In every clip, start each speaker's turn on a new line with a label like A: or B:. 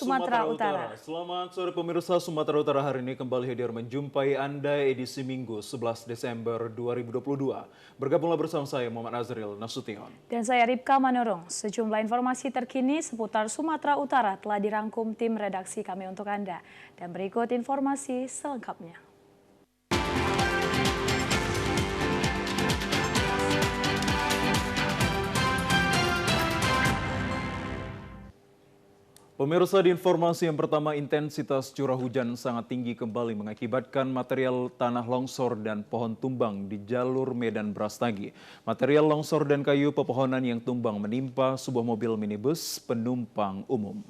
A: Sumatera Utara.
B: Selamat sore pemirsa Sumatera Utara, hari ini kembali hadir menjumpai Anda edisi Minggu 11 Desember 2022. Bergabunglah bersama saya Muhammad Azril Nasution.
A: Dan saya Ripka Manurung. Sejumlah informasi terkini seputar Sumatera Utara telah dirangkum tim redaksi kami untuk Anda. Dan berikut informasi selengkapnya.
B: Pemirsa, di informasi yang pertama, intensitas curah hujan sangat tinggi kembali mengakibatkan material tanah longsor dan pohon tumbang di jalur Medan Brastagi. Material longsor dan kayu pepohonan yang tumbang menimpa sebuah mobil minibus penumpang umum.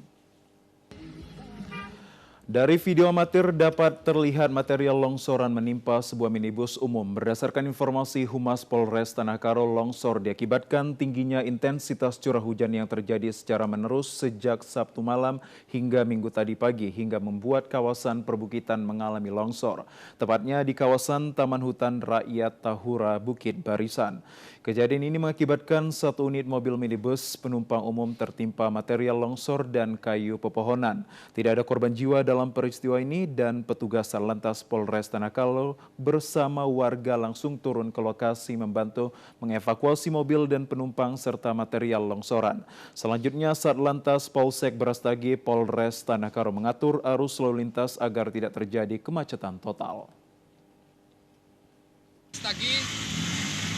B: Dari video amatir dapat terlihat material longsoran menimpa sebuah minibus umum. Berdasarkan informasi Humas Polres Tanah Karo, longsor diakibatkan tingginya intensitas curah hujan yang terjadi secara menerus sejak Sabtu malam hingga Minggu tadi pagi, hingga membuat kawasan perbukitan mengalami longsor. Tepatnya di kawasan Taman Hutan Rakyat Tahura, Bukit Barisan. Kejadian ini mengakibatkan satu unit mobil minibus penumpang umum tertimpa material longsor dan kayu pepohonan. Tidak ada korban jiwa dalam peristiwa ini dan petugas Satlantas Polres Tanah Karo bersama warga langsung turun ke lokasi membantu mengevakuasi mobil dan penumpang serta material longsoran. Selanjutnya Satlantas Polsek Brastagi Polres Tanah Karo mengatur arus lalu lintas agar tidak terjadi kemacetan total.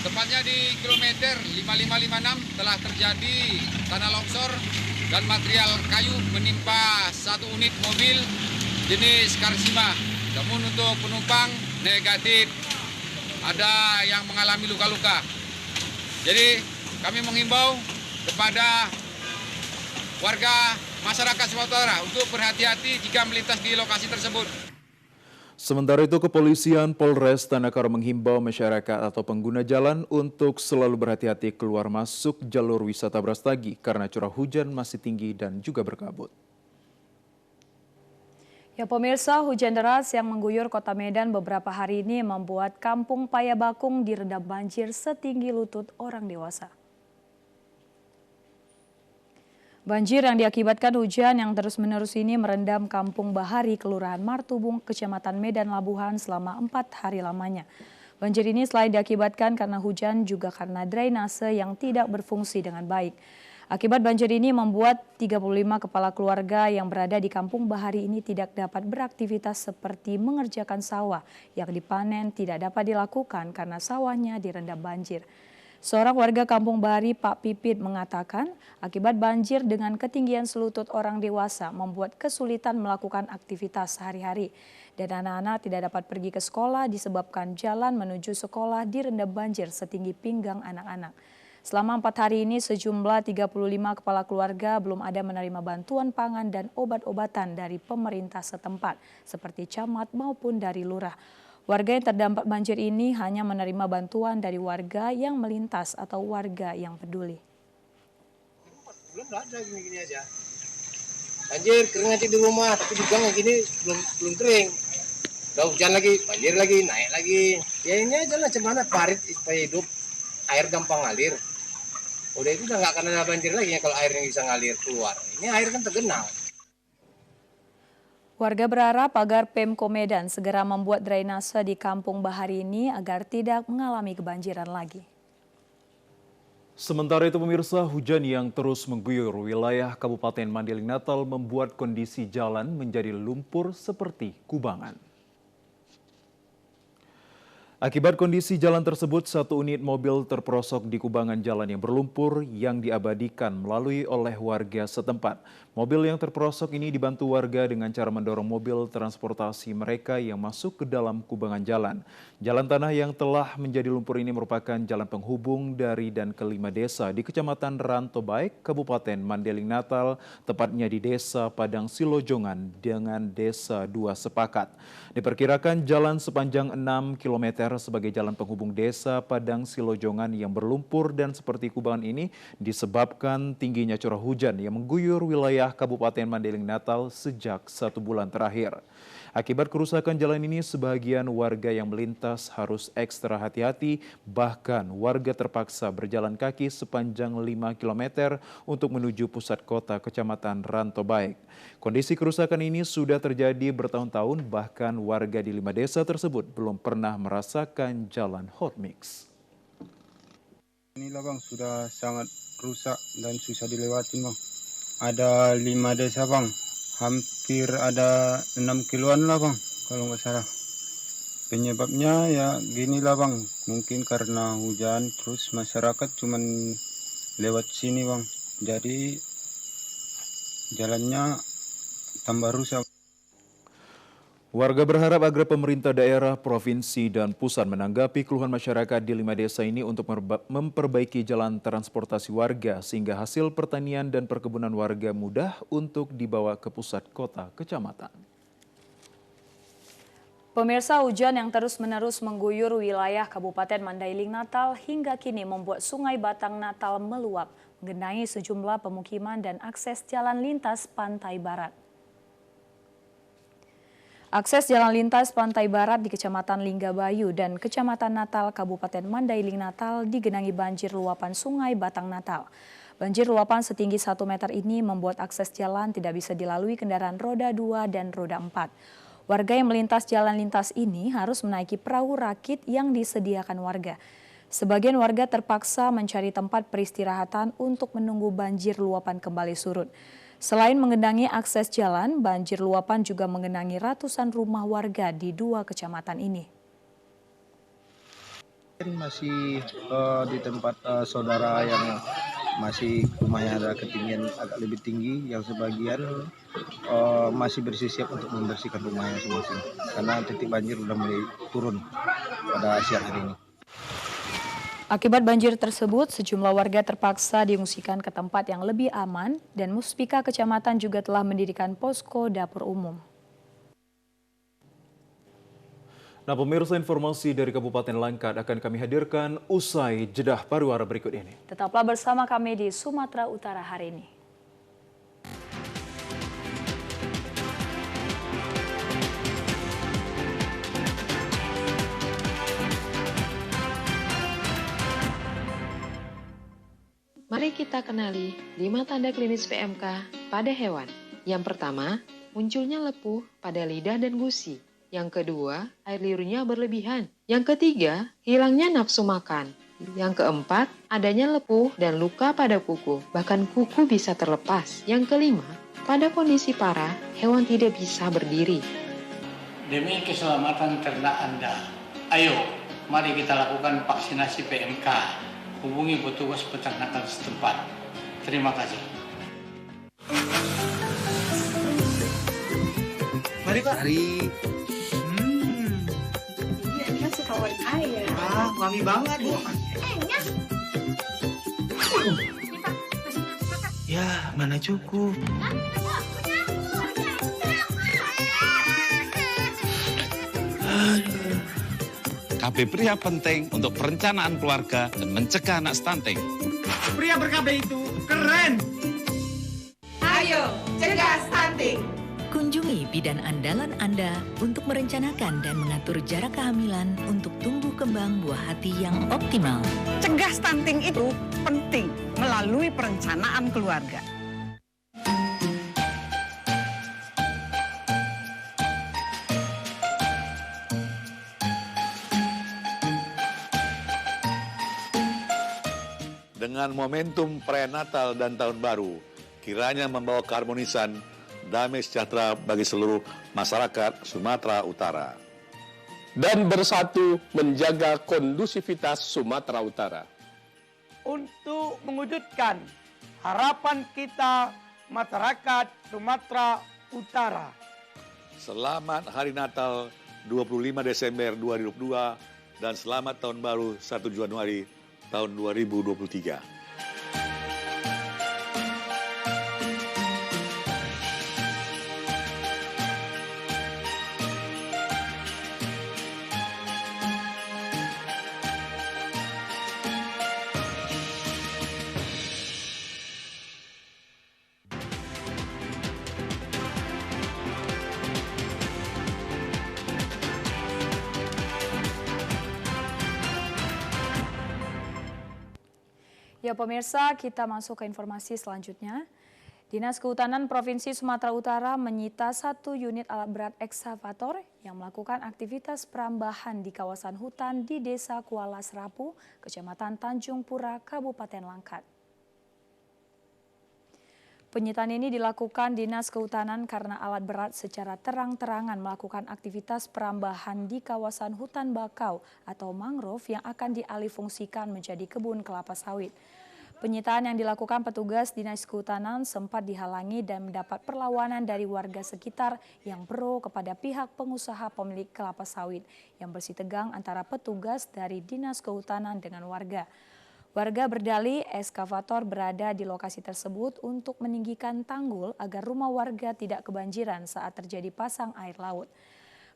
C: Tepatnya di kilometer 5556 telah terjadi tanah longsor dan material kayu menimpa satu unit mobil jenis Karsima. Namun untuk penumpang negatif, ada yang mengalami luka-luka. Jadi kami menghimbau kepada warga masyarakat Sumatera Utara untuk berhati-hati jika melintas di lokasi tersebut.
B: Sementara itu, Kepolisian Polres Tanah Karo menghimbau masyarakat atau pengguna jalan untuk selalu berhati-hati keluar masuk jalur wisata Brastagi karena curah hujan masih tinggi dan juga berkabut.
A: Ya pemirsa, hujan deras yang mengguyur kota Medan beberapa hari ini membuat kampung Payabakung direndam banjir setinggi lutut orang dewasa. Banjir yang diakibatkan hujan yang terus-menerus ini merendam kampung Bahari, Kelurahan Martubung, Kecamatan Medan Labuhan selama 4 hari lamanya. Banjir ini selain diakibatkan karena hujan juga karena drainase yang tidak berfungsi dengan baik. Akibat banjir ini membuat 35 kepala keluarga yang berada di kampung Bahari ini tidak dapat beraktivitas seperti mengerjakan sawah yang dipanen tidak dapat dilakukan karena sawahnya direndam banjir. Seorang warga kampung Bahari, Pak Pipit, mengatakan akibat banjir dengan ketinggian selutut orang dewasa membuat kesulitan melakukan aktivitas sehari-hari. Dan anak-anak tidak dapat pergi ke sekolah disebabkan jalan menuju sekolah direndam banjir setinggi pinggang anak-anak. Selama 4 hari ini sejumlah 35 kepala keluarga belum ada menerima bantuan pangan dan obat-obatan dari pemerintah setempat seperti camat maupun dari lurah. Warga yang terdampak banjir ini hanya menerima bantuan dari warga yang melintas atau warga yang peduli.
D: Belum ada gini-gini aja. Banjir kering aja di rumah, tapi di gang gini belum kering. Udah hujan lagi, banjir lagi, naik lagi. Ya ini aja lah, cuman parit supaya hidup, air gampang ngalir. Udah itu udah nggak akan ada banjir lagi ya kalau airnya bisa ngalir keluar. Ini air kan tergenang.
A: Warga berharap agar Pemko Medan segera membuat drainase di kampung Bahari ini agar tidak mengalami kebanjiran lagi.
B: Sementara itu pemirsa, hujan yang terus mengguyur wilayah Kabupaten Mandailing Natal membuat kondisi jalan menjadi lumpur seperti kubangan. Akibat kondisi jalan tersebut, satu unit mobil terperosok di kubangan jalan yang berlumpur yang diabadikan melalui oleh warga setempat. Mobil yang terperosok ini dibantu warga dengan cara mendorong mobil transportasi mereka yang masuk ke dalam kubangan jalan. Jalan tanah yang telah menjadi lumpur ini merupakan jalan penghubung dari dan ke 5 desa di Kecamatan Rantobaik, Kabupaten Mandailing Natal, tepatnya di Desa Padang Silojongan dengan Desa Dua Sepakat. Diperkirakan jalan sepanjang 6 km sebagai jalan penghubung Desa Padang Silojongan yang berlumpur dan seperti kubangan ini disebabkan tingginya curah hujan yang mengguyur wilayah Kabupaten Mandailing Natal sejak 1 bulan terakhir. Akibat kerusakan jalan ini, sebagian warga yang melintas harus ekstra hati-hati, bahkan warga terpaksa berjalan kaki sepanjang 5 km untuk menuju pusat kota Kecamatan Rantobaik. Kondisi kerusakan ini sudah terjadi bertahun-tahun, bahkan warga di 5 desa tersebut belum pernah merasakan jalan hot mix.
E: Inilah bang, sudah sangat rusak dan susah dilewatin bang. Ada 5 desa bang, hampir ada 6 kiloan lah bang, kalau nggak salah. Penyebabnya ya gini lah bang, mungkin karena hujan terus masyarakat cuman lewat sini bang. Jadi jalannya tambah rusak.
B: Warga berharap agar pemerintah daerah, provinsi, dan pusat menanggapi keluhan masyarakat di 5 desa ini untuk memperbaiki jalan transportasi warga sehingga hasil pertanian dan perkebunan warga mudah untuk dibawa ke pusat kota kecamatan.
A: Pemirsa, hujan yang terus-menerus mengguyur wilayah Kabupaten Mandailing Natal hingga kini membuat Sungai Batang Natal meluap, menggenangi sejumlah pemukiman dan akses jalan lintas pantai barat. Akses jalan lintas pantai barat di Kecamatan Linggabayu dan Kecamatan Natal Kabupaten Mandailing Natal digenangi banjir luapan Sungai Batang Natal. Banjir luapan setinggi 1 meter ini membuat akses jalan tidak bisa dilalui kendaraan roda 2 dan roda 4. Warga yang melintas jalan lintas ini harus menaiki perahu rakit yang disediakan warga. Sebagian warga terpaksa mencari tempat peristirahatan untuk menunggu banjir luapan kembali surut. Selain mengendangi akses jalan, banjir luapan juga mengenangi ratusan rumah warga di 2 kecamatan ini.
F: Masih di tempat saudara yang masih rumahnya ada ketinggian agak lebih tinggi, yang sebagian masih bersiap untuk membersihkan rumahnya masing-masing. Karena titik banjir sudah mulai turun pada siang hari ini.
A: Akibat banjir tersebut, sejumlah warga terpaksa diungsikan ke tempat yang lebih aman dan Muspika Kecamatan juga telah mendirikan posko dapur umum.
B: Nah, pemirsa, informasi dari Kabupaten Langkat akan kami hadirkan usai jeda pariwara berikut ini.
A: Tetaplah bersama kami di Sumatera Utara hari ini.
G: Mari kita kenali 5 tanda klinis PMK pada hewan. Yang pertama, munculnya lepuh pada lidah dan gusi. Yang kedua, air liurnya berlebihan. Yang ketiga, hilangnya nafsu makan. Yang keempat, adanya lepuh dan luka pada kuku. Bahkan kuku bisa terlepas. Yang kelima, pada kondisi parah, hewan tidak bisa berdiri.
H: Demi keselamatan ternak Anda, ayo mari kita lakukan vaksinasi PMK. Hubungi petugas peternakan setempat. Terima kasih.
I: Mari Pak. Mari.
J: Ini masih kawan ayah.
I: Mami banget Bu. Ya, mana cukup.
K: KB Pria penting untuk perencanaan keluarga dan mencegah anak stunting.
I: Pria ber-KB itu keren.
J: Ayo, cegah stunting.
L: Kunjungi bidan andalan Anda untuk merencanakan dan mengatur jarak kehamilan untuk tumbuh kembang buah hati yang optimal.
M: Cegah stunting itu penting melalui perencanaan keluarga.
K: Dengan momentum perayaan Natal dan Tahun Baru, kiranya membawa keharmonisan, damai sejahtera bagi seluruh masyarakat Sumatera Utara.
N: Dan bersatu menjaga kondusivitas Sumatera Utara.
I: Untuk mewujudkan harapan kita masyarakat Sumatera Utara.
K: Selamat Hari Natal 25 Desember 2022 dan selamat Tahun Baru 1 Januari tahun 2023.
A: Ya pemirsa, kita masuk ke informasi selanjutnya. Dinas Kehutanan Provinsi Sumatera Utara menyita 1 unit alat berat ekskavator yang melakukan aktivitas perambahan di kawasan hutan di Desa Kuala Serapu, Kecamatan Tanjung Pura, Kabupaten Langkat. Penyitaan ini dilakukan Dinas Kehutanan karena alat berat secara terang-terangan melakukan aktivitas perambahan di kawasan hutan bakau atau mangrove yang akan dialihfungsikan menjadi kebun kelapa sawit. Penyitaan yang dilakukan petugas Dinas Kehutanan sempat dihalangi dan mendapat perlawanan dari warga sekitar yang pro kepada pihak pengusaha pemilik kelapa sawit yang bersitegang antara petugas dari Dinas Kehutanan dengan warga. Warga berdalih ekskavator berada di lokasi tersebut untuk meninggikan tanggul agar rumah warga tidak kebanjiran saat terjadi pasang air laut.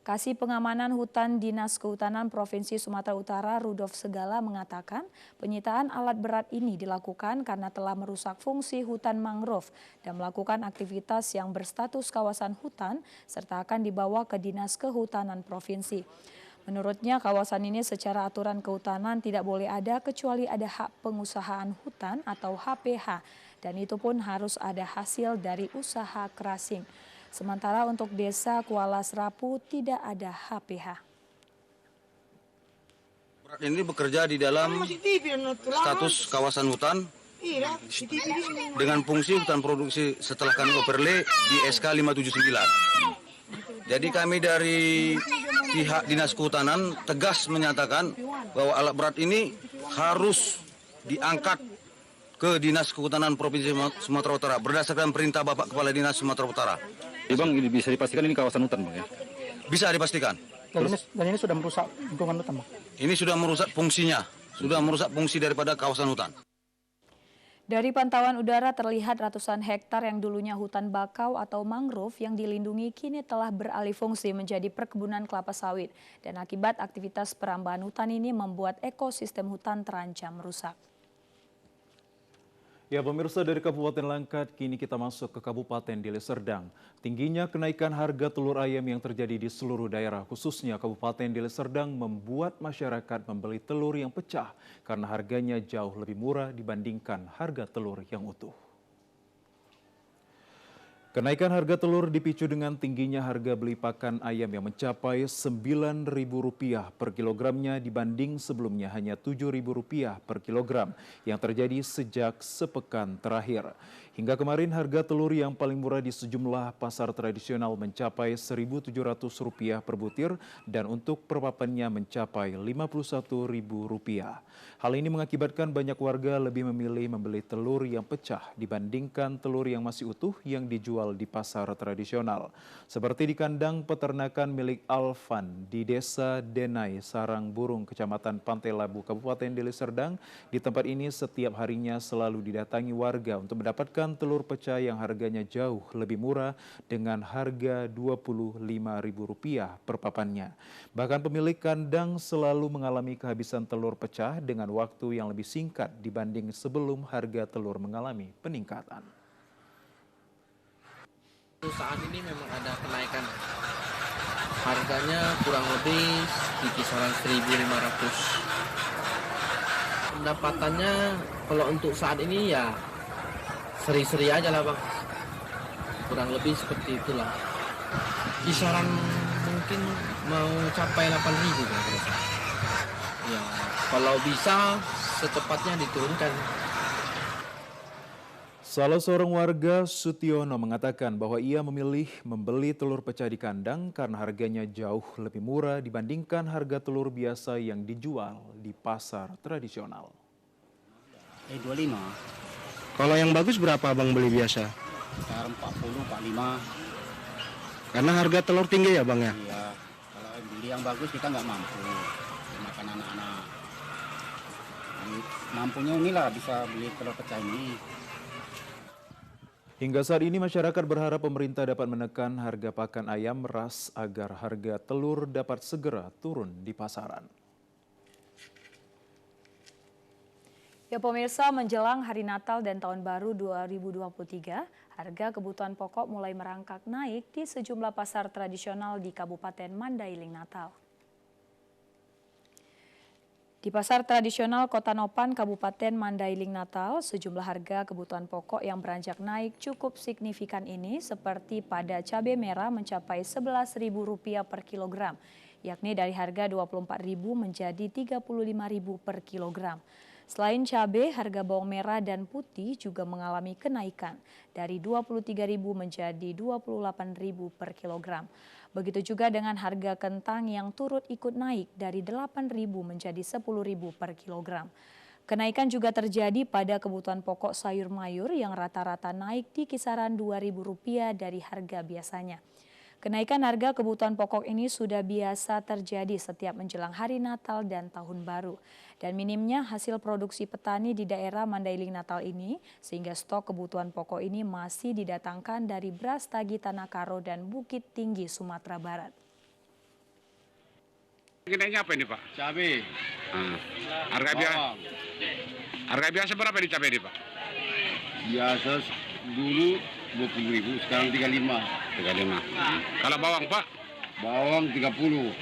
A: Kasih Pengamanan Hutan Dinas Kehutanan Provinsi Sumatera Utara Rudolf Segala mengatakan penyitaan alat berat ini dilakukan karena telah merusak fungsi hutan mangrove dan melakukan aktivitas yang berstatus kawasan hutan serta akan dibawa ke Dinas Kehutanan Provinsi. Menurutnya kawasan ini secara aturan kehutanan tidak boleh ada kecuali ada hak pengusahaan hutan atau HPH dan itu pun harus ada hasil dari usaha krasing. Sementara untuk Desa Kuala Serapu tidak ada HPH.
O: Ini bekerja di dalam status kawasan hutan dengan fungsi hutan produksi setelah kami overlay di SK 579. Jadi kami dari pihak Dinas Kehutanan tegas menyatakan bahwa alat berat ini harus diangkat ke Dinas Kehutanan Provinsi Sumatera Utara berdasarkan perintah Bapak Kepala Dinas Sumatera Utara.
P: Ya Bang, ini bisa dipastikan ini kawasan hutan Bang ya?
O: Bisa dipastikan.
Q: Dan ini sudah merusak lingkungan hutan Bang?
O: Ini sudah merusak fungsinya, sudah merusak fungsi daripada kawasan hutan.
A: Dari pantauan udara terlihat ratusan hektar yang dulunya hutan bakau atau mangrove yang dilindungi kini telah beralih fungsi menjadi perkebunan kelapa sawit. Dan akibat aktivitas perambahan hutan ini membuat ekosistem hutan terancam rusak.
B: Ya pemirsa, dari Kabupaten Langkat kini kita masuk ke Kabupaten Deli Serdang. Tingginya kenaikan harga telur ayam yang terjadi di seluruh daerah khususnya Kabupaten Deli Serdang membuat masyarakat membeli telur yang pecah karena harganya jauh lebih murah dibandingkan harga telur yang utuh. Kenaikan harga telur dipicu dengan tingginya harga beli pakan ayam yang mencapai Rp9.000 per kilogramnya dibanding sebelumnya hanya Rp7.000 per kilogram yang terjadi sejak sepekan terakhir. Hingga kemarin harga telur yang paling murah di sejumlah pasar tradisional mencapai Rp1.700 per butir dan untuk perpapannya mencapai Rp51.000. Hal ini mengakibatkan banyak warga lebih memilih membeli telur yang pecah dibandingkan telur yang masih utuh yang dijual di pasar tradisional. Seperti di kandang peternakan milik Alvan di Desa Denai, Sarang Burung, Kecamatan Pantai Labu, Kabupaten Deli Serdang. Di tempat ini setiap harinya selalu didatangi warga untuk mendapatkan telur pecah yang harganya jauh lebih murah dengan harga Rp25.000 per papannya. Bahkan pemilik kandang selalu mengalami kehabisan telur pecah dengan waktu yang lebih singkat dibanding sebelum harga telur mengalami peningkatan.
R: Saat ini memang ada kenaikan, harganya kurang lebih di kisaran 1.500. Pendapatannya kalau untuk saat ini ya seri-seri aja lah Bang, kurang lebih seperti itulah. Kisaran mungkin mau capai 8.000 Bang. Ya kalau bisa secepatnya diturunkan.
B: Salah seorang warga, Sutiono, mengatakan bahwa ia memilih membeli telur pecah di kandang karena harganya jauh lebih murah dibandingkan harga telur biasa yang dijual di pasar tradisional.
S: 25.
F: Kalau yang bagus berapa Bang beli biasa?
S: Sekarang 40, 45.
F: Karena harga telur tinggi ya Bang ya?
S: Iya, kalau beli yang bagus kita nggak mampu makan anak-anak. Mampunya inilah bisa beli telur pecah ini.
B: Hingga saat ini masyarakat berharap pemerintah dapat menekan harga pakan ayam ras agar harga telur dapat segera turun di pasaran.
A: Ya pemirsa, menjelang Hari Natal dan Tahun Baru 2023, harga kebutuhan pokok mulai merangkak naik di sejumlah pasar tradisional di Kabupaten Mandailing Natal. Di pasar tradisional Kota Nopan, Kabupaten Mandailing Natal, sejumlah harga kebutuhan pokok yang beranjak naik cukup signifikan ini seperti pada cabai merah mencapai Rp11.000 per kilogram, yakni dari harga Rp24.000 menjadi Rp35.000 per kilogram. Selain cabai, harga bawang merah dan putih juga mengalami kenaikan dari Rp23.000 menjadi Rp28.000 per kilogram. Begitu juga dengan harga kentang yang turut ikut naik dari Rp8.000 menjadi Rp10.000 per kilogram. Kenaikan juga terjadi pada kebutuhan pokok sayur mayur yang rata-rata naik di kisaran Rp2.000 dari harga biasanya. Kenaikan harga kebutuhan pokok ini sudah biasa terjadi setiap menjelang hari Natal dan Tahun Baru. Dan minimnya hasil produksi petani di daerah Mandailing Natal ini, sehingga stok kebutuhan pokok ini masih didatangkan dari Brastagi Tanah Karo dan Bukit Tinggi, Sumatera Barat.
C: Naiknya apa ini Pak? Cabai. Harga biasa berapa di cabai ini Pak?
S: Biasa dulu 20.000, sekarang 35.
C: Kalau bawang Pak?
S: Bawang 30.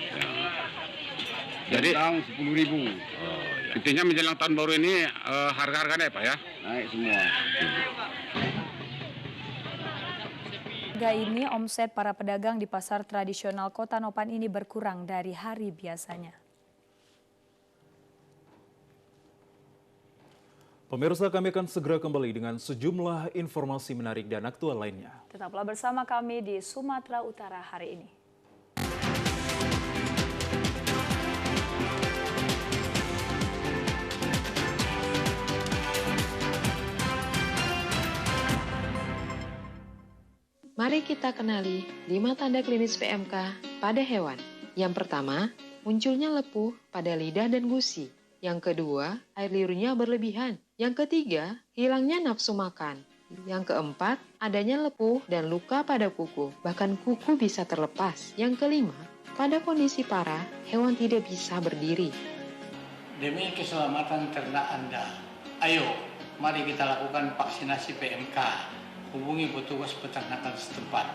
C: Jadi
S: kentang 10.000.
C: Intinya menjelang tahun baru ini harga-harga naik Pak ya?
S: Naik semua.
A: Harga ini omset para pedagang di pasar tradisional Kota Nopan ini berkurang dari hari biasanya.
B: Pemirsa, kami akan segera kembali dengan sejumlah informasi menarik dan aktual lainnya.
A: Tetaplah bersama kami di Sumatera Utara hari ini.
G: Mari kita kenali 5 tanda klinis PMK pada hewan. Yang pertama, munculnya lepuh pada lidah dan gusi. Yang kedua, air liurnya berlebihan. Yang ketiga, hilangnya nafsu makan. Yang keempat, adanya lepuh dan luka pada kuku. Bahkan kuku bisa terlepas. Yang kelima, pada kondisi parah, hewan tidak bisa berdiri.
H: Demi keselamatan ternak Anda, ayo mari kita lakukan vaksinasi PMK. Hubungi petugas peternakan setempat.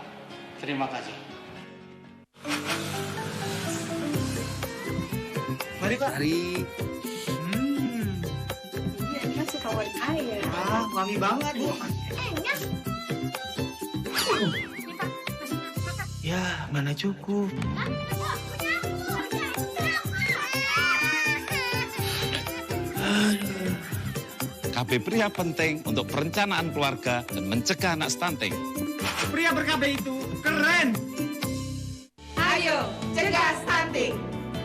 H: Terima kasih.
J: Mari Pak.
I: Mari.
J: Iya, ini masih kawan ayah.
I: Wangi banget Bu. Ya, mana cukup.
K: KB Pria penting untuk perencanaan keluarga dan mencegah anak stunting.
I: Pria ber-KB itu keren.
J: Ayo, cegah stunting.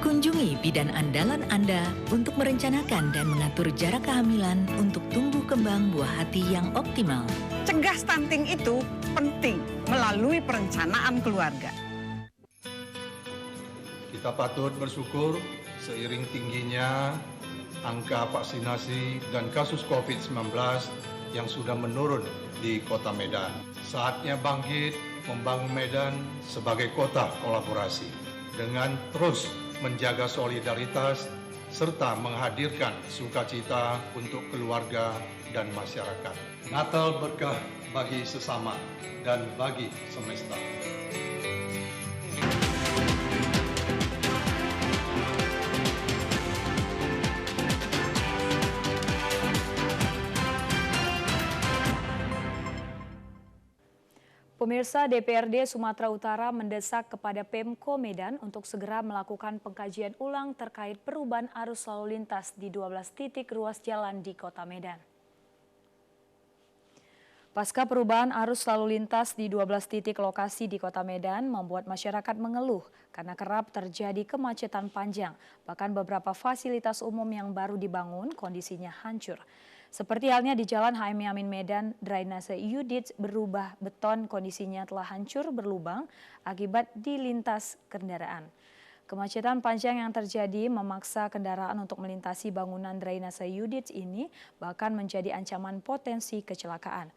L: Kunjungi bidan andalan Anda untuk merencanakan dan mengatur jarak kehamilan untuk tumbuh kembang buah hati yang optimal.
M: Cegah stunting itu penting melalui perencanaan keluarga.
T: Kita patut bersyukur seiring tingginya angka vaksinasi dan kasus COVID-19 yang sudah menurun di Kota Medan. Saatnya bangkit membangun Medan sebagai kota kolaborasi dengan terus menjaga solidaritas serta menghadirkan sukacita untuk keluarga dan masyarakat. Natal berkah bagi sesama dan bagi semesta.
A: Pemirsa, DPRD Sumatera Utara mendesak kepada Pemko Medan untuk segera melakukan pengkajian ulang terkait perubahan arus lalu lintas di 12 titik ruas jalan di Kota Medan. Pasca perubahan arus lalu lintas di 12 titik lokasi di Kota Medan membuat masyarakat mengeluh karena kerap terjadi kemacetan panjang, bahkan beberapa fasilitas umum yang baru dibangun kondisinya hancur. Seperti halnya di Jalan HM Yamin Medan, drainase Yudits berubah beton kondisinya telah hancur berlubang akibat dilintas kendaraan. Kemacetan panjang yang terjadi memaksa kendaraan untuk melintasi bangunan drainase Yudits ini bahkan menjadi ancaman potensi kecelakaan.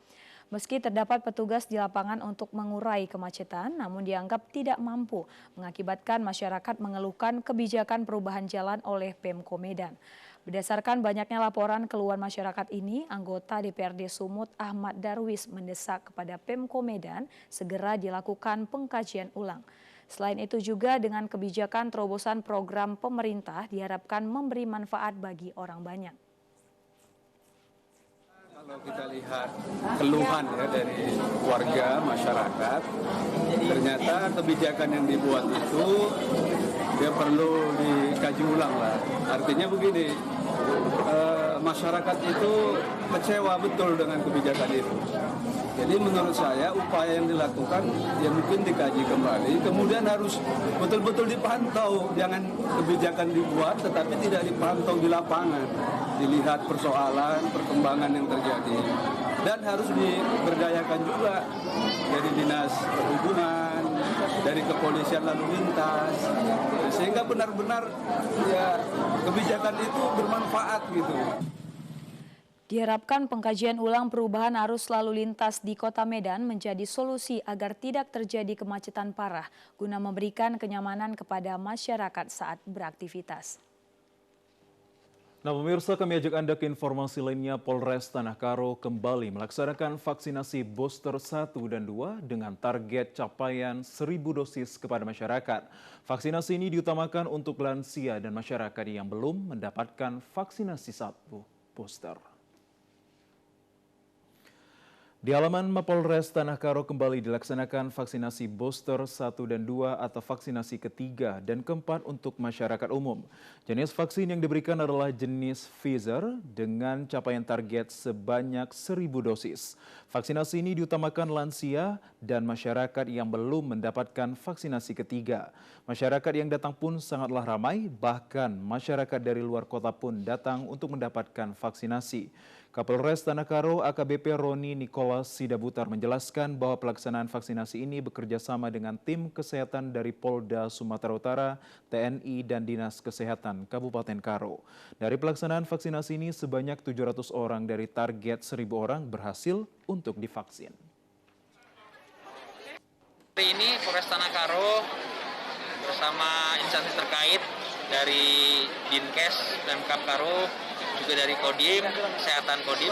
A: Meski terdapat petugas di lapangan untuk mengurai kemacetan, namun dianggap tidak mampu mengakibatkan masyarakat mengeluhkan kebijakan perubahan jalan oleh Pemko Medan. Berdasarkan banyaknya laporan keluhan masyarakat ini, anggota DPRD Sumut Ahmad Darwis mendesak kepada Pemko Medan segera dilakukan pengkajian ulang. Selain itu juga dengan kebijakan terobosan program pemerintah diharapkan memberi manfaat bagi orang banyak.
U: Kalau kita lihat keluhan ya dari warga masyarakat, ternyata kebijakan yang dibuat itu dia perlu dikaji ulang lah. Artinya begini, masyarakat itu kecewa betul dengan kebijakan itu. Jadi menurut saya upaya yang dilakukan ya mungkin dikaji kembali, kemudian harus betul-betul dipantau, jangan kebijakan dibuat tetapi tidak dipantau di lapangan, dilihat persoalan, perkembangan yang terjadi, dan harus diberdayakan juga dari dinas perhubungan, dari kepolisian lalu lintas, sehingga benar-benar ya kebijakan itu bermanfaat gitu.
A: Diharapkan pengkajian ulang perubahan arus lalu lintas di Kota Medan menjadi solusi agar tidak terjadi kemacetan parah guna memberikan kenyamanan kepada masyarakat saat beraktivitas.
B: Nah pemirsa, kami ajak Anda ke informasi lainnya. Polres Tanah Karo kembali melaksanakan vaksinasi booster 1 dan 2 dengan target capaian 1.000 dosis kepada masyarakat. Vaksinasi ini diutamakan untuk lansia dan masyarakat yang belum mendapatkan vaksinasi 1 booster. Di halaman Mapolres Tanah Karo kembali dilaksanakan vaksinasi booster 1 dan 2 atau vaksinasi ketiga dan keempat untuk masyarakat umum. Jenis vaksin yang diberikan adalah jenis Pfizer dengan capaian target sebanyak 1.000 dosis. Vaksinasi ini diutamakan lansia dan masyarakat yang belum mendapatkan vaksinasi ketiga. Masyarakat yang datang pun sangatlah ramai, bahkan masyarakat dari luar kota pun datang untuk mendapatkan vaksinasi. Kapolres Tanah Karo AKBP Roni Nicholas Sidabutar menjelaskan bahwa pelaksanaan vaksinasi ini bekerja sama dengan tim kesehatan dari Polda Sumatera Utara, TNI, dan Dinas Kesehatan Kabupaten Karo. Dari pelaksanaan vaksinasi ini sebanyak 700 orang dari target 1.000 orang berhasil untuk divaksin.
V: Hari ini Polres Tanah Karo bersama instansi terkait dari Dinkes dan Pemkab Karo, juga dari Kodim, Kesehatan Kodim,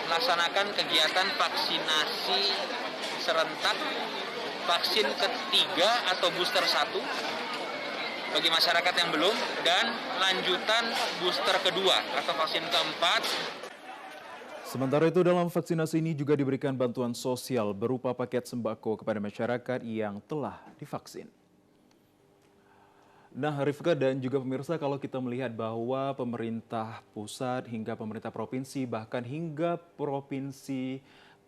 V: melaksanakan kegiatan vaksinasi serentak vaksin ketiga atau booster 1 bagi masyarakat yang belum, dan lanjutan booster kedua atau vaksin keempat.
B: Sementara itu dalam vaksinasi ini juga diberikan bantuan sosial berupa paket sembako kepada masyarakat yang telah divaksin. Nah, Rifka dan juga pemirsa, kalau kita melihat bahwa pemerintah pusat hingga pemerintah provinsi, bahkan hingga provinsi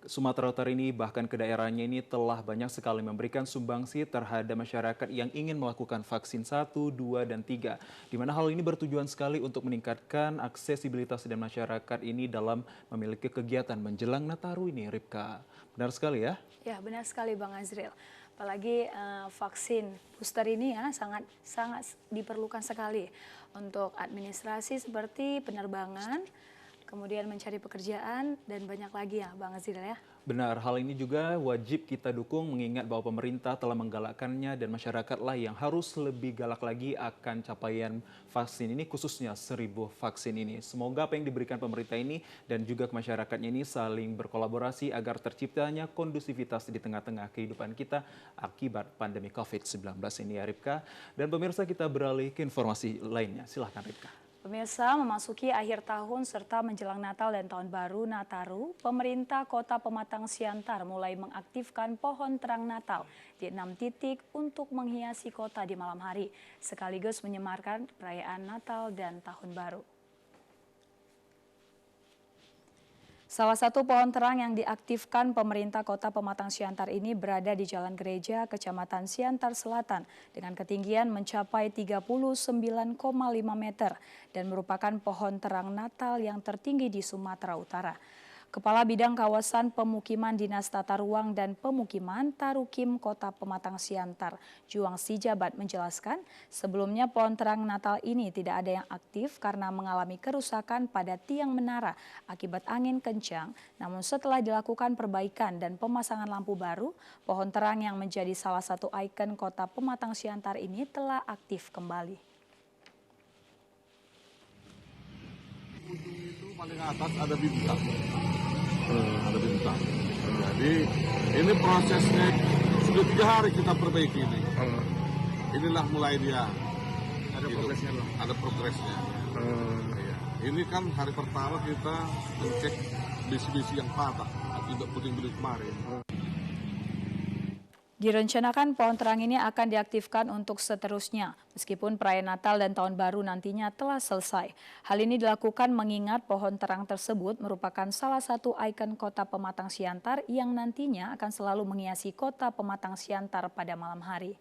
B: Sumatera Utara ini, bahkan ke daerahnya ini telah banyak sekali memberikan sumbangsi terhadap masyarakat yang ingin melakukan vaksin 1, 2, dan 3. Di mana hal ini bertujuan sekali untuk meningkatkan aksesibilitas dan masyarakat ini dalam memiliki kegiatan menjelang Nataru ini, Rifka. Benar sekali ya? Ya, benar sekali Bang Azril. Apalagi vaksin booster ini ya sangat diperlukan sekali untuk administrasi seperti penerbangan, kemudian mencari pekerjaan, dan banyak lagi ya Bang Azril ya. Benar, hal ini juga wajib kita dukung mengingat bahwa pemerintah telah menggalakkannya dan masyarakatlah yang harus lebih galak lagi akan capaian vaksin ini, khususnya 1.000 vaksin ini. Semoga apa yang diberikan pemerintah ini dan juga ke masyarakatnya ini saling berkolaborasi agar terciptanya kondusivitas di tengah-tengah kehidupan kita akibat pandemi COVID-19 ini ya Ripka. Dan pemirsa, kita beralih ke informasi lainnya. Silahkan Ripka. Pemirsa, memasuki akhir tahun serta menjelang Natal dan Tahun Baru Nataru, pemerintah Kota Pematang Siantar mulai mengaktifkan pohon terang Natal di 6 titik untuk menghiasi kota di malam hari, sekaligus menyemarkan perayaan Natal dan Tahun Baru. Salah satu pohon terang yang diaktifkan pemerintah Kota Pematang Siantar ini berada di Jalan Gereja, Kecamatan Siantar Selatan dengan ketinggian mencapai 39,5 meter dan merupakan pohon terang Natal yang tertinggi di Sumatera Utara. Kepala Bidang Kawasan Pemukiman Dinas Tata Ruang dan Pemukiman Tarukim Kota Pematang Siantar, Juang Sijabat menjelaskan, sebelumnya pohon terang Natal ini tidak ada yang aktif karena mengalami kerusakan pada tiang menara akibat angin kencang. Namun setelah dilakukan perbaikan dan pemasangan lampu baru, pohon terang yang menjadi salah satu ikon Kota Pematang Siantar ini telah aktif kembali.
W: Ujung itu paling atas ada bintang. Ada bintang. Jadi ini prosesnya Sudah 3 hari kita perbaiki ini. Inilah mulai dia. Ada progresnya loh. Ada progresnya. Ya. Ini kan hari pertama kita mencek bisi-bisi yang patah, tidak puting-puting kemarin.
A: Direncanakan pohon terang ini akan diaktifkan untuk seterusnya, meskipun perayaan Natal dan Tahun Baru nantinya telah selesai. Hal ini dilakukan mengingat pohon terang tersebut merupakan salah satu ikon kota Pematang Siantar yang nantinya akan selalu menghiasi kota Pematang Siantar pada malam hari.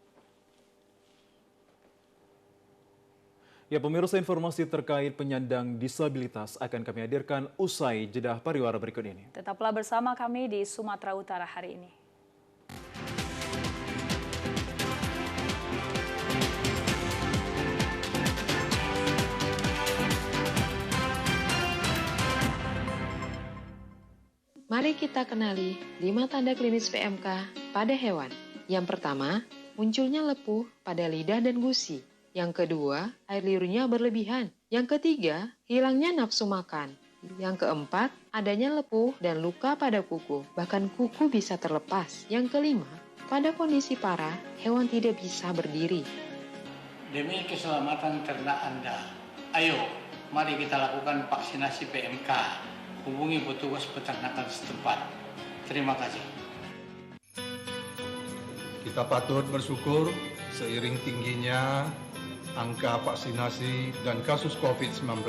B: Ya, pemirsa, informasi terkait penyandang disabilitas akan kami hadirkan usai jeda pariwara berikut ini.
A: Tetaplah bersama kami di Sumatera Utara hari ini.
G: Mari kita kenali 5 tanda klinis PMK pada hewan. Yang pertama, munculnya lepuh pada lidah dan gusi. Yang kedua, air liurnya berlebihan. Yang ketiga, hilangnya nafsu makan. Yang keempat, adanya lepuh dan luka pada kuku. Bahkan kuku bisa terlepas. Yang kelima, pada kondisi parah, hewan tidak bisa berdiri.
H: Demi keselamatan ternak Anda, ayo mari kita lakukan vaksinasi PMK. Hubungi petugas peternakan setempat. Terima kasih.
T: Kita patut bersyukur seiring tingginya angka vaksinasi dan kasus COVID-19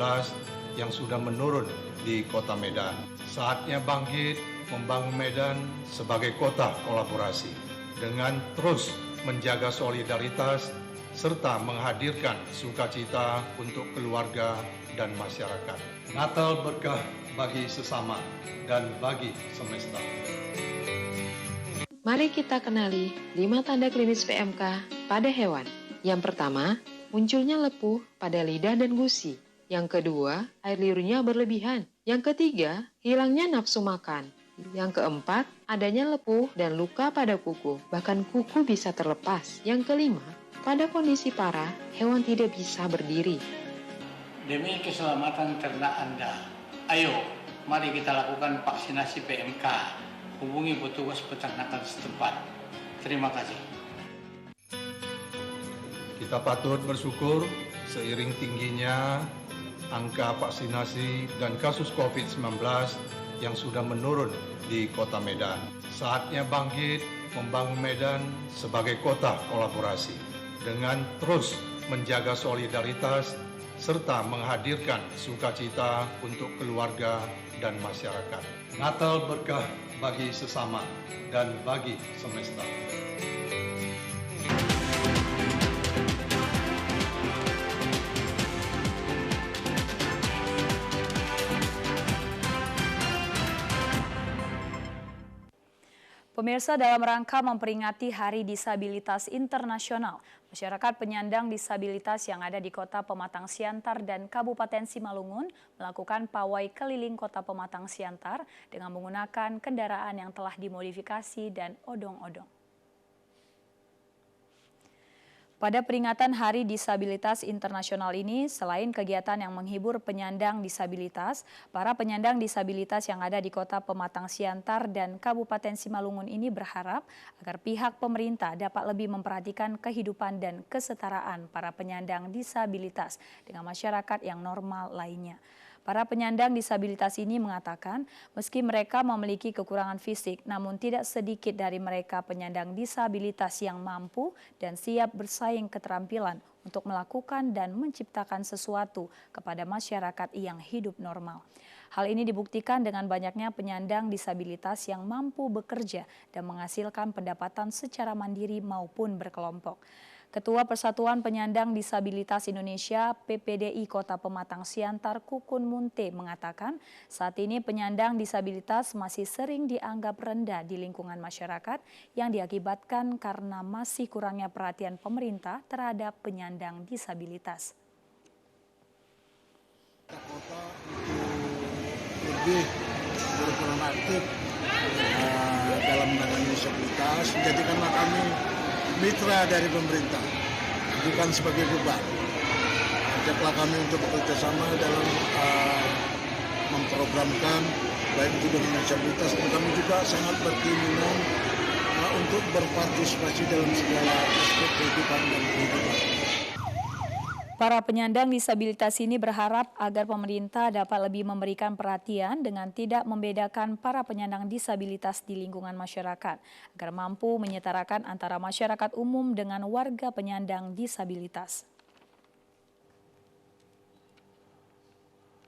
T: yang sudah menurun di Kota Medan. Saatnya bangkit membangun Medan sebagai kota kolaborasi dengan terus menjaga solidaritas serta menghadirkan sukacita untuk keluarga dan masyarakat. Natal berkah bagi sesama dan bagi semesta.
G: Mari kita kenali 5 tanda klinis PMK pada hewan. Yang pertama, munculnya lepuh pada lidah dan gusi. Yang kedua, air liurnya berlebihan. Yang ketiga, hilangnya nafsu makan. Yang keempat, adanya lepuh dan luka pada kuku. Bahkan kuku bisa terlepas. Yang kelima, pada kondisi parah, hewan tidak bisa berdiri.
H: Demi keselamatan ternak Anda, ayo mari kita lakukan vaksinasi PMK. Hubungi petugas peternakan setempat. Terima kasih.
T: Kita patut bersyukur seiring tingginya angka vaksinasi dan kasus COVID-19 yang sudah menurun di Kota Medan. Saatnya bangkit membangun Medan sebagai kota kolaborasi dengan terus menjaga solidaritas serta menghadirkan sukacita untuk keluarga dan masyarakat. Natal berkah bagi sesama dan bagi semesta.
A: Pemirsa, dalam rangka memperingati Hari Disabilitas Internasional, masyarakat penyandang disabilitas yang ada di Kota Pematang Siantar dan Kabupaten Simalungun melakukan pawai keliling Kota Pematang Siantar dengan menggunakan kendaraan yang telah dimodifikasi dan odong-odong. Pada peringatan Hari Disabilitas Internasional ini, selain kegiatan yang menghibur penyandang disabilitas, para penyandang disabilitas yang ada di Kota Pematang Siantar dan Kabupaten Simalungun ini berharap agar pihak pemerintah dapat lebih memperhatikan kehidupan dan kesetaraan para penyandang disabilitas dengan masyarakat yang normal lainnya. Para penyandang disabilitas ini mengatakan meski mereka memiliki kekurangan fisik, namun tidak sedikit dari mereka penyandang disabilitas yang mampu dan siap bersaing keterampilan untuk melakukan dan menciptakan sesuatu kepada masyarakat yang hidup normal. Hal ini dibuktikan dengan banyaknya penyandang disabilitas yang mampu bekerja dan menghasilkan pendapatan secara mandiri maupun berkelompok. Ketua Persatuan Penyandang Disabilitas Indonesia PPDI Kota Pematang Siantar Kukun Munte mengatakan saat ini penyandang disabilitas masih sering dianggap rendah di lingkungan masyarakat yang diakibatkan karena masih kurangnya perhatian pemerintah terhadap penyandang disabilitas.
U: Kota itu lebih berperan aktif dalam menangani disabilitas, menjadikanlah kami mitra dari pemerintah, bukan sebagai beban. Ajaklah kami untuk bekerjasama dalam memprogramkan baik itu dengan disabilitas, dan kami juga sangat berkeinginan
I: untuk berpartisipasi dalam segala aspek kehidupan dan kehidupan.
A: Para penyandang disabilitas ini berharap agar pemerintah dapat lebih memberikan perhatian dengan tidak membedakan para penyandang disabilitas di lingkungan masyarakat, agar mampu menyetarakan antara masyarakat umum dengan warga penyandang disabilitas.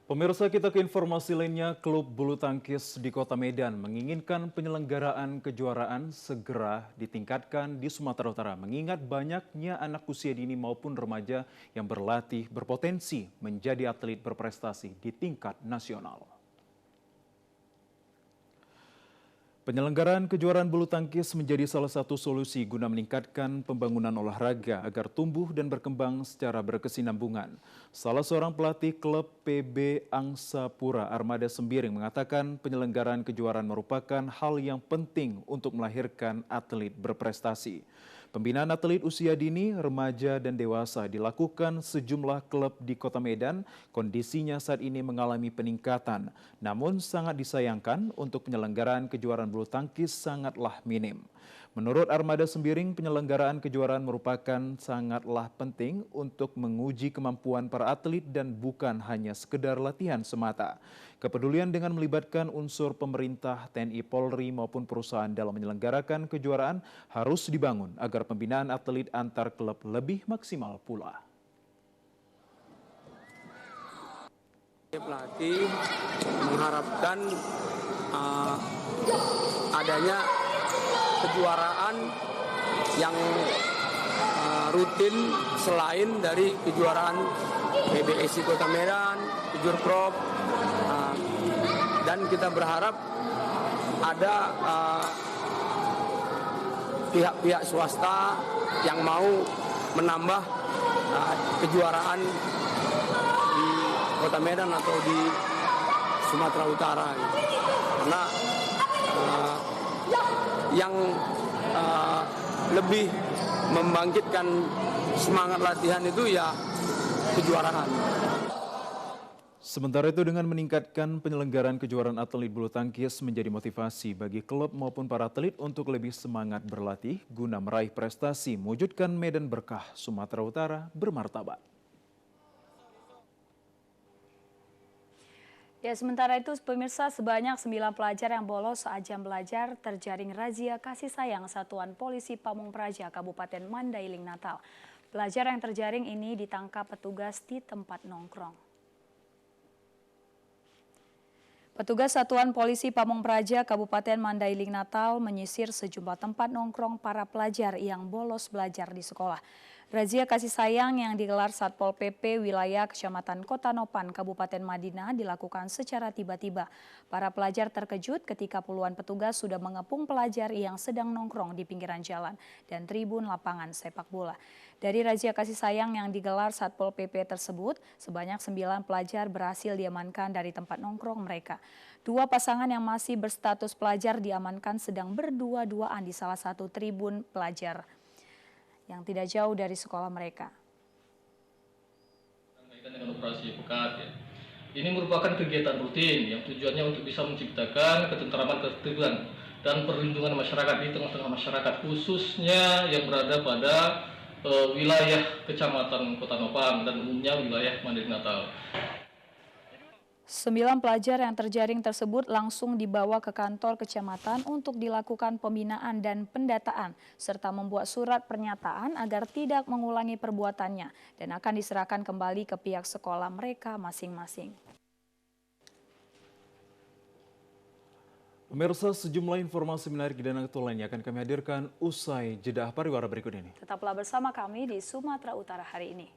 B: Pemirsa, kita ke informasi lainnya. Klub bulu tangkis di Kota Medan menginginkan penyelenggaraan kejuaraan segera ditingkatkan di Sumatera Utara, mengingat banyaknya anak usia dini maupun remaja yang berlatih berpotensi menjadi atlet berprestasi di tingkat nasional. Penyelenggaraan kejuaraan bulu tangkis menjadi salah satu solusi guna meningkatkan pembangunan olahraga agar tumbuh dan berkembang secara berkesinambungan. Salah seorang pelatih klub PB Angsa Pura Armada Sembiring mengatakan penyelenggaraan kejuaraan merupakan hal yang penting untuk melahirkan atlet berprestasi. Pembinaan atlet usia dini, remaja, dan dewasa dilakukan sejumlah klub di Kota Medan. Kondisinya saat ini mengalami peningkatan. Namun sangat disayangkan untuk penyelenggaraan kejuaraan bulu tangkis sangatlah minim. Menurut Armada Sembiring, penyelenggaraan kejuaraan merupakan sangatlah penting untuk menguji kemampuan para atlet dan bukan hanya sekedar latihan semata. Kepedulian dengan melibatkan unsur pemerintah, TNI, Polri maupun perusahaan dalam menyelenggarakan kejuaraan harus dibangun agar pembinaan atlet antar klub lebih maksimal pula.
D: Pelatih mengharapkan adanya kejuaraan yang rutin selain dari kejuaraan PBSI Kota Medan, Kejurprov, dan kita berharap ada pihak-pihak swasta yang mau menambah kejuaraan di Kota Medan atau di Sumatera Utara, karena yang lebih membangkitkan semangat latihan itu ya kejuaraan.
B: Sementara itu, dengan meningkatkan penyelenggaraan kejuaraan atlet bulu tangkis menjadi motivasi bagi klub maupun para atlet untuk lebih semangat berlatih guna meraih prestasi mewujudkan Medan Berkah Sumatera Utara bermartabat.
A: Ya, sementara itu pemirsa, sebanyak 9 pelajar yang bolos saat jam belajar terjaring razia kasih sayang Satuan Polisi Pamung Praja Kabupaten Mandailing Natal. Pelajar yang terjaring ini ditangkap petugas di tempat nongkrong. Petugas Satuan Polisi Pamung Praja Kabupaten Mandailing Natal menyisir sejumlah tempat nongkrong para pelajar yang bolos belajar di sekolah. Razia kasih sayang yang digelar Satpol PP wilayah Kecamatan Kota Nopan, Kabupaten Madinah dilakukan secara tiba-tiba. Para pelajar terkejut ketika puluhan petugas sudah mengepung pelajar yang sedang nongkrong di pinggiran jalan dan tribun lapangan sepak bola. Dari razia kasih sayang yang digelar Satpol PP tersebut, sebanyak 9 pelajar berhasil diamankan dari tempat nongkrong mereka. 2 pasangan yang masih berstatus pelajar diamankan sedang berdua-duaan di salah satu tribun pelajar yang tidak jauh dari sekolah mereka.
E: Dengan operasi pekat, ya. Ini merupakan kegiatan rutin yang tujuannya untuk bisa menciptakan ketentraman, ketertiban, dan perlindungan masyarakat di tengah-tengah masyarakat, khususnya yang berada pada wilayah Kecamatan Kota Nopan dan umumnya wilayah Mandailing Natal.
A: 9 pelajar yang terjaring tersebut langsung dibawa ke kantor kecamatan untuk dilakukan pembinaan dan pendataan, serta membuat surat pernyataan agar tidak mengulangi perbuatannya dan akan diserahkan kembali ke pihak sekolah mereka masing-masing.
B: Pemirsa, sejumlah informasi menarik dan aktual lainnya akan kami hadirkan usai jeda pariwara berikut ini.
A: Tetaplah bersama kami di Sumatera Utara hari ini.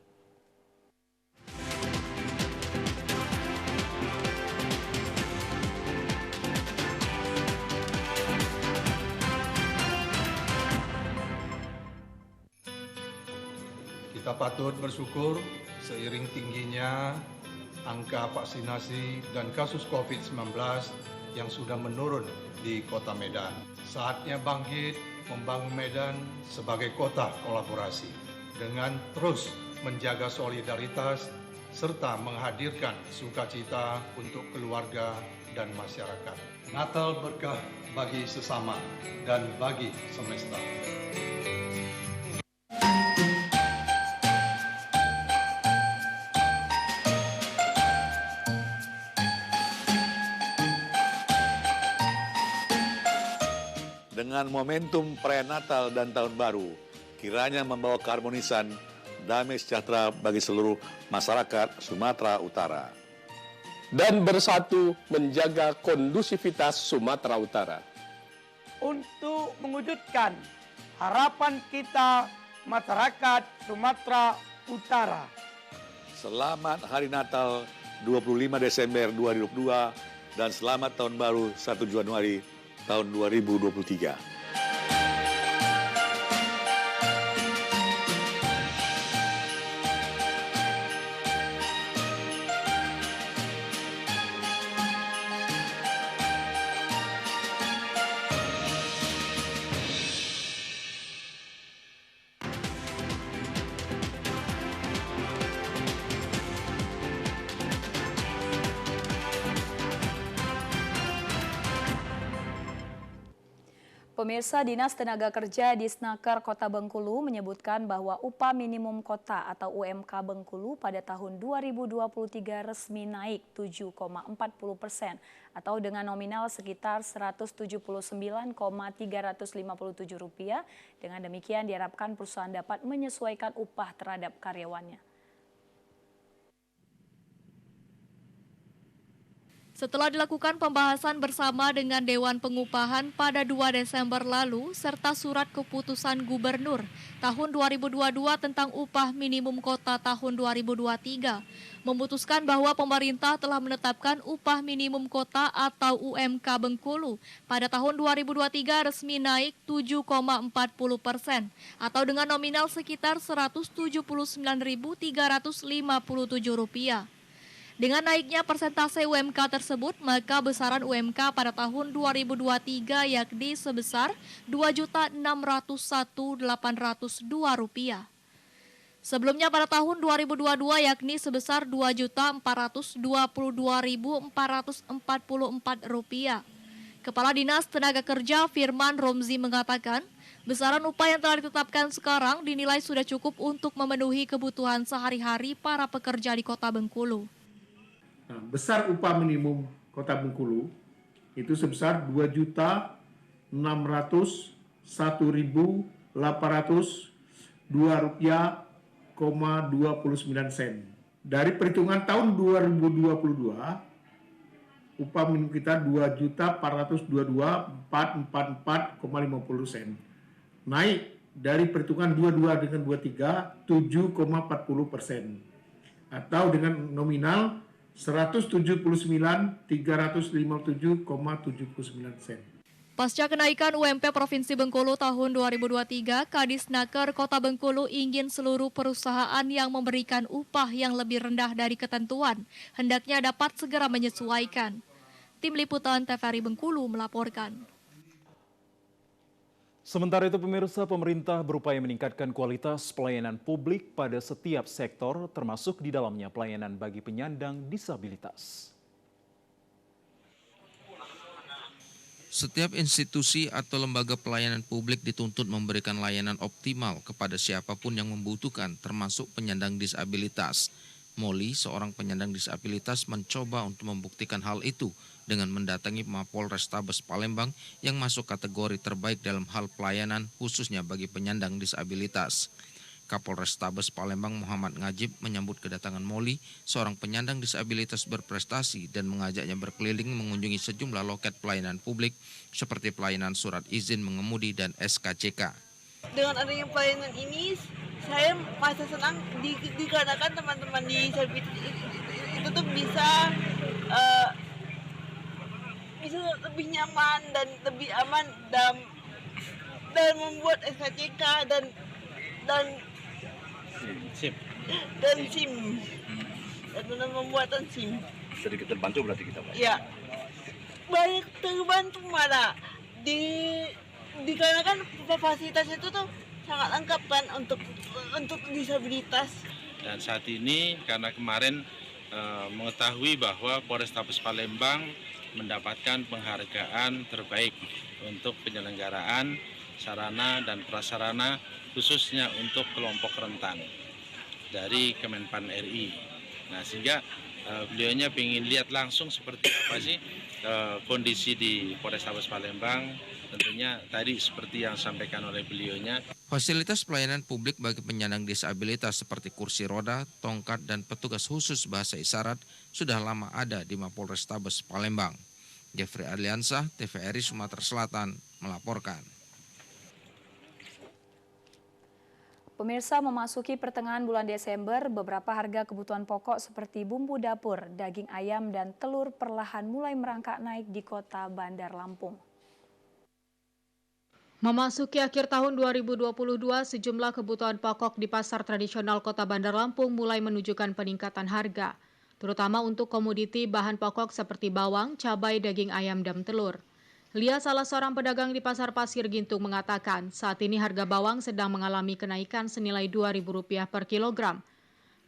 T: Kita patut bersyukur seiring tingginya angka vaksinasi dan kasus COVID-19 yang sudah menurun di Kota Medan. Saatnya bangkit membangun Medan sebagai kota kolaborasi dengan terus menjaga solidaritas serta menghadirkan sukacita untuk keluarga dan masyarakat. Natal Berkah bagi sesama dan bagi semesta.
K: Dengan momentum perayaan Natal dan Tahun Baru, kiranya membawa keharmonisan, damai sejahtera bagi seluruh masyarakat Sumatera Utara.
N: Dan bersatu menjaga kondusivitas Sumatera Utara.
M: Untuk mewujudkan harapan kita masyarakat Sumatera Utara.
K: Selamat Hari Natal 25 Desember 2022 dan selamat Tahun Baru 1 Januari tahun 2023.
A: Pemirsa, Dinas Tenaga Kerja Disnaker Kota Bengkulu menyebutkan bahwa upah minimum kota atau UMK Bengkulu pada tahun 2023 resmi naik 7,40% atau dengan nominal sekitar Rp179,357. Dengan demikian diharapkan perusahaan dapat menyesuaikan upah terhadap karyawannya.
P: Setelah dilakukan pembahasan bersama dengan Dewan Pengupahan pada 2 Desember lalu, serta surat keputusan Gubernur tahun 2022 tentang upah minimum kota tahun 2023, memutuskan bahwa pemerintah telah menetapkan upah minimum kota atau UMK Bengkulu pada tahun 2023 resmi naik 7,40% atau dengan nominal sekitar Rp179.357. Dengan naiknya persentase UMK tersebut, maka besaran UMK pada tahun 2023 yakni sebesar Rp2.601.802. Sebelumnya pada tahun 2022 yakni sebesar Rp2.422.444. Kepala Dinas Tenaga Kerja Firman Romzi mengatakan, besaran upah yang telah ditetapkan sekarang dinilai sudah cukup untuk memenuhi kebutuhan sehari-hari para pekerja di Kota Bengkulu.
Q: Nah, besar upah minimum Kota Bengkulu itu sebesar Rp2.601.802,29. Dari perhitungan tahun 2022, upah minimum kita Rp2.422.444,50. Naik dari perhitungan 22 dengan 23 7,40%, atau dengan nominal Rp179.357,79.
P: Pasca kenaikan UMP Provinsi Bengkulu tahun 2023, Kadisnaker Kota Bengkulu ingin seluruh perusahaan yang memberikan upah yang lebih rendah dari ketentuan hendaknya dapat segera menyesuaikan. Tim Liputan TVRI Bengkulu melaporkan.
B: Sementara itu pemirsa, pemerintah berupaya meningkatkan kualitas pelayanan publik pada setiap sektor, termasuk di dalamnya pelayanan bagi penyandang disabilitas.
X: Setiap institusi atau lembaga pelayanan publik dituntut memberikan layanan optimal kepada siapapun yang membutuhkan, termasuk penyandang disabilitas. Molly, seorang penyandang disabilitas, mencoba untuk membuktikan hal itu dengan mendatangi Mapolrestabes Palembang yang masuk kategori terbaik dalam hal pelayanan khususnya bagi penyandang disabilitas. Kapolrestabes Palembang Muhammad Ngajib menyambut kedatangan Molly, seorang penyandang disabilitas berprestasi, dan mengajaknya berkeliling mengunjungi sejumlah loket pelayanan publik seperti pelayanan surat izin mengemudi dan SKCK.
Y: Dengan adanya pelayanan ini, saya merasa senang dikarenakan teman-teman disabilitas itu tuh bisa lebih nyaman dan lebih aman dan membuat SKCK dan SIM dan membuatan SIM.
Z: Sedikit terbantu berarti kita, Pak?
Y: Ya, banyak terbantu malah dikarenakan fasilitas itu tuh sangat lengkap kan untuk disabilitas.
Z: Dan saat ini karena kemarin mengetahui bahwa Polrestabes Palembang
C: mendapatkan penghargaan terbaik untuk penyelenggaraan sarana dan prasarana khususnya untuk kelompok rentan dari Kemenpan RI. Nah, sehingga beliaunya ingin lihat langsung seperti apa sih kondisi di Polrestabes Palembang. Tentunya tadi seperti yang disampaikan oleh beliaunya.
X: Fasilitas pelayanan publik bagi penyandang disabilitas seperti kursi roda, tongkat, dan petugas khusus bahasa isyarat sudah lama ada di Mapolrestabes Palembang. Jeffrey Adliansah, TVRI Sumatera Selatan, melaporkan.
A: Pemirsa, memasuki pertengahan bulan Desember, beberapa harga kebutuhan pokok seperti bumbu dapur, daging ayam, dan telur perlahan mulai merangkak naik di kota Bandar Lampung.
F: Memasuki akhir tahun 2022, sejumlah kebutuhan pokok di pasar tradisional Kota Bandar Lampung mulai menunjukkan peningkatan harga, terutama untuk komoditi bahan pokok seperti bawang, cabai, daging ayam, dan telur. Lia, salah seorang pedagang di Pasar Pasir Gintung, mengatakan saat ini harga bawang sedang mengalami kenaikan senilai Rp2.000 per kilogram.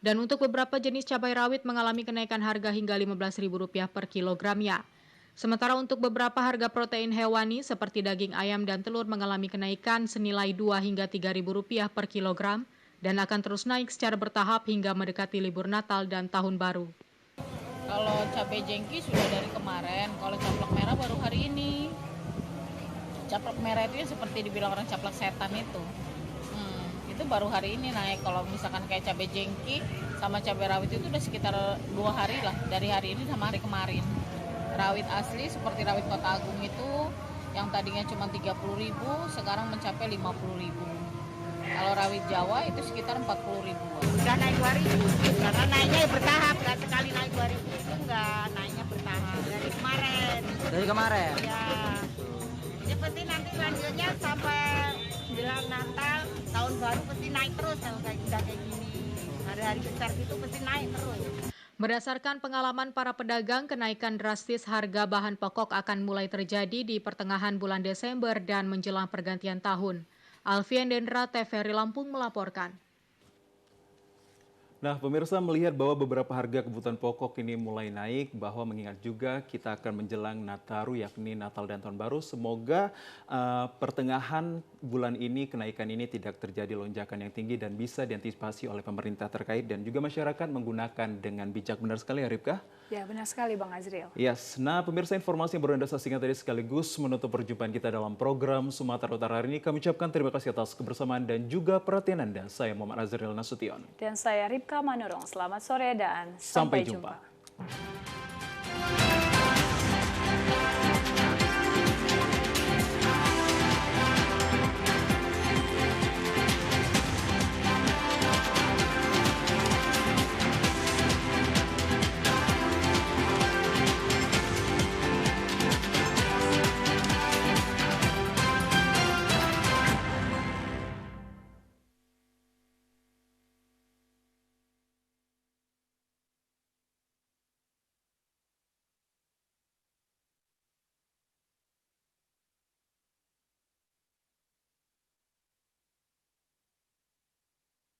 F: Dan untuk beberapa jenis cabai rawit mengalami kenaikan harga hingga Rp15.000 per kilogramnya. Sementara untuk beberapa harga protein hewani seperti daging ayam dan telur mengalami kenaikan senilai Rp2 hingga Rp3.000 per kilogram dan akan terus naik secara bertahap hingga mendekati libur Natal dan Tahun Baru.
J: Kalau cabai jengki sudah dari kemarin, kalau caplak merah baru hari ini. Caplak merah itu seperti dibilang orang caplak setan itu. Itu baru hari ini naik. Kalau misalkan kayak cabai jengki sama cabai rawit itu udah sekitar 2 hari lah, dari hari ini sama hari kemarin. Rawit asli seperti rawit Kota Agung itu yang tadinya cuma Rp30.000 sekarang mencapai Rp50.000. Kalau rawit Jawa itu sekitar Rp40.000.
O: Udah naik Rp2.000 karena naiknya bertahap, nggak sekali naik Rp2.000 itu nggak naiknya bertahap dari kemarin.
R: Dari kemarin?
O: Ya. Seperti nanti lanjutnya sampai menjelang Natal, Tahun Baru pasti naik terus kalau udah kayak gini. Hari-hari besar gitu pasti naik terus.
F: Berdasarkan pengalaman para pedagang, kenaikan drastis harga bahan pokok akan mulai terjadi di pertengahan bulan Desember dan menjelang pergantian tahun. Alfian Dendra, TVRI Lampung melaporkan.
B: Nah, pemirsa, melihat bahwa beberapa harga kebutuhan pokok ini mulai naik, bahwa mengingat juga kita akan menjelang Nataru, yakni Natal dan Tahun Baru. Semoga pertengahan bulan ini kenaikan ini tidak terjadi lonjakan yang tinggi dan bisa diantisipasi oleh pemerintah terkait dan juga masyarakat menggunakan dengan bijak. Benar sekali ya, Ripka?
A: Ya, benar sekali Bang Azril.
B: Yes. Nah, pemirsa, informasi yang baru Anda saksikan tadi sekaligus menutup perjumpaan kita dalam program Sumatera Utara hari ini. Kami ucapkan terima kasih atas kebersamaan dan juga perhatian Anda. Saya Muhammad Azril Nasution.
A: Dan saya Ripka Manurung. Selamat sore dan sampai jumpa.